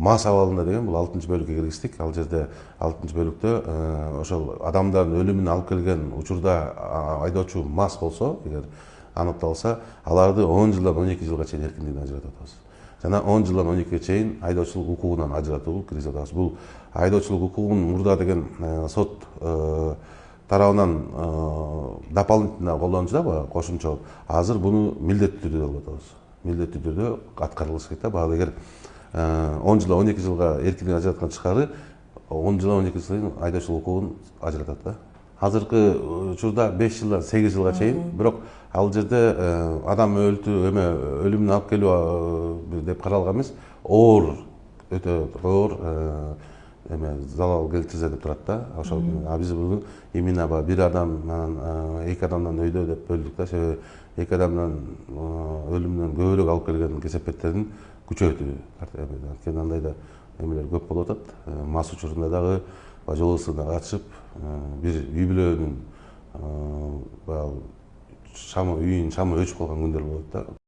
мас абалында деген бул 6-бөлүккө киргиздик. Ал жерде 6-бөлүктө ошол адамдардын өлүмүнө алып келген учурда айдоочу мас болсо, эгер аныкталса, аларды 10 жылдан 12 жылга чейин эркиндигинен ажыратып атабыз. Жана 10 жылдан 12ге чейин айдоочулук укугунан ажыратууну киргизип атабыз. Бул айдоочулук укугун мурда деген сот тарабынан дополнительно колдончу да, кошумча. Азыр буну милдеттүү түрдө алып атабыз. Милдеттүү түрдө аткарылышы керек да. Баары эгер 10 жылдан 12 жылга эркиндигин ажыраткан тышкары 10 жылдан 12 жылга чейин айдоочулук укугун ажыратат да. Азыркы учурда 5 жылдан 8 жылга чейин, бирок ал жерде адам өлүмүнө алып келүү деп каралган эмес, оор, өтө оор залал келтирсе деп турат да. Ошол биз бүгүн именно бир адам менен 2 адамдан өйдө деп бөлдүк да. Себеби 2 адамдан өлүмүнөн көбүрөөк алып келген кесепеттерин күчөтүү. Анткени андай да эмелер көп болуп атат. Мас учурунда дагы жол ысыгына катышып, бир үй бүлөнүн шамы, үйүнүн шамы өчүп калган күндөр болот да.